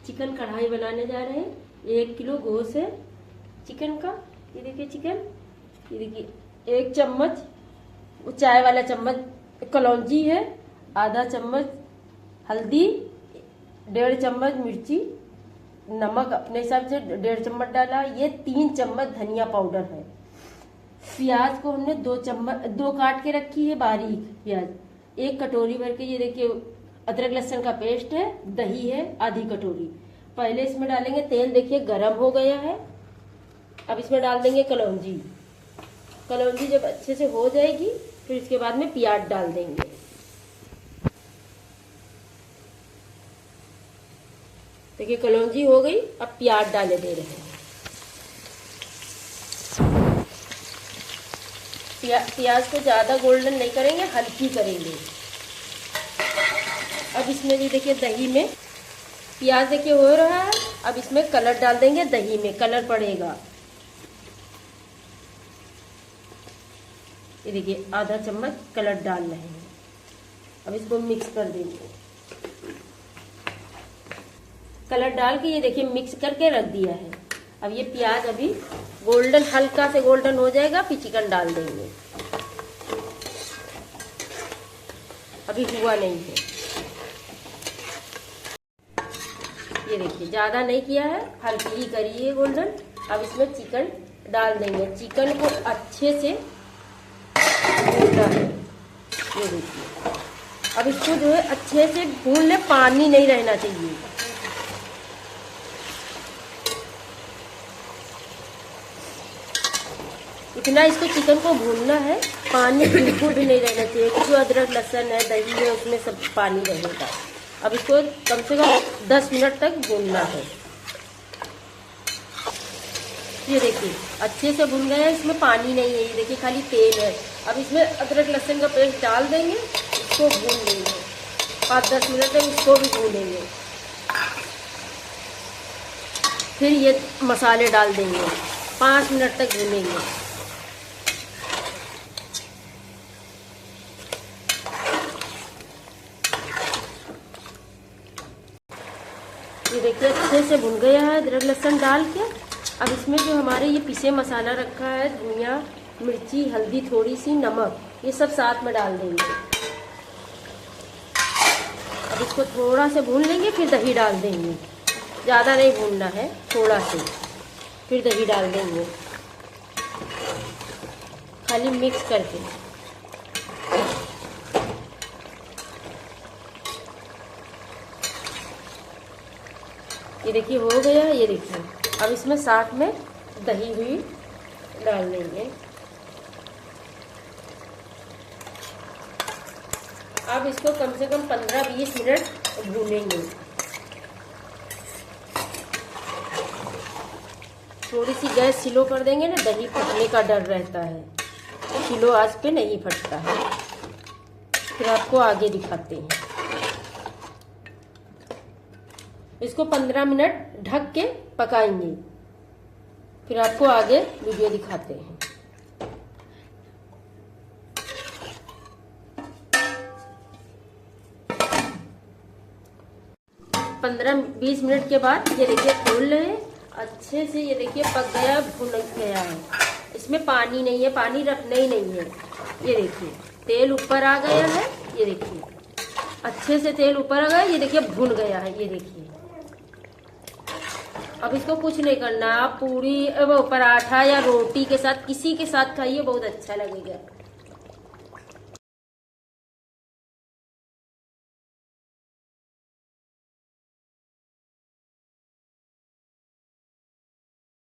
Chicken कढ़ाई बनाने जा रहे हैं। 1 किलो गोश्त है चिकन का। ये देखिए चिकन, ये देखिए 1 चम्मच चाय वाला चम्मच कलौंजी है, आधा चम्मच हल्दी, 1.5 चम्मच मिर्ची, नमक अपने हिसाब से 1.5 चम्मच डाला। ये 3 चम्मच धनिया पाउडर है। प्याज को हमने 2 काट के रखी है बारीक प्याज। 1 कटोरी भर के ये देखिए अदरक लहसुन का पेस्ट है। दही है आधी कटोरी। पहले इसमें डालेंगे तेल, देखिए गरम हो गया है। अब इसमें डाल देंगे कलौंजी। कलौंजी जब अच्छे से हो जाएगी फिर इसके बाद में प्याज डाल देंगे। देखिए कलौंजी हो गई, अब प्याज डाले दे रहे हैं। प्याज को ज्यादा गोल्डन नहीं करेंगे, हल्की करेंगे। अब इसमें भी देखिए दही में प्याज देखिए हो रहा है। अब इसमें कलर डाल देंगे, दही में कलर पड़ेगा। ये देखिए आधा चम्मच कलर डाल रहे हैं। अब इसको मिक्स कर देंगे। कलर डाल के ये देखिए मिक्स करके रख दिया है। अब ये प्याज अभी गोल्डन, हल्का से गोल्डन हो जाएगा फिर चिकन डाल देंगे। अभी हुआ नहीं है। ये देखिए ज्यादा नहीं किया है, हल्की ही करी है गोल्डन। अब इसमें चिकन डाल देंगे। चिकन को अच्छे से भूनना है। ये देखिए अब इसको जो है अच्छे से भून ले, पानी नहीं रहना चाहिए। इतना इसको चिकन को भूनना है, पानी बिल्कुल भी नहीं रहना चाहिए क्योंकि अदरक लहसुन है, दही है, उसमें सब पानी रहेगा। अब इसको कम से कम 10 मिनट तक भूनना है। ये देखिए अच्छे से भून गया है, इसमें पानी नहीं है। ये देखिए खाली तेल है। अब इसमें अदरक लहसुन का पेस्ट डाल देंगे, इसको भून लेंगे 5-10 मिनट तक। इसको भी भूनेंगे। फिर ये मसाले डाल देंगे, 5 मिनट तक भूनेंगे। ये देखिए अच्छे से भुन गया है अदरक लहसुन डाल के। अब इसमें जो हमारे ये पिसे मसाला रखा है, धनिया, मिर्ची, हल्दी, थोड़ी सी नमक, ये सब साथ में डाल देंगे। अब इसको थोड़ा सा भून लेंगे, फिर दही डाल देंगे। ज़्यादा नहीं भूनना है, थोड़ा से, फिर दही डाल देंगे खाली मिक्स करके। ये देखिए हो गया है। ये देखिए अब इसमें साथ में दही भी डाल देंगे। अब इसको कम से कम 15-20 मिनट भूनेंगे। थोड़ी सी गैस स्लो कर देंगे ना, दही फटने का डर रहता है। स्लो आंच पे नहीं फटता है। फिर आपको आगे दिखाते हैं। इसको 15 मिनट ढक के पकाएंगे। फिर आपको आगे वीडियो दिखाते हैं। 15-20 मिनट के बाद ये देखिए खोल रहे हैं अच्छे से। ये देखिए पक गया, भुन गया है। इसमें पानी नहीं है, पानी रखना ही नहीं है। ये देखिए तेल ऊपर आ गया है। ये देखिए अच्छे से तेल ऊपर आ गया। ये देखिए भुन गया है। ये देखिए अब इसको कुछ नहीं करना। आप पूरी, पराठा या रोटी के साथ, किसी के साथ खाइए, बहुत अच्छा लगेगा।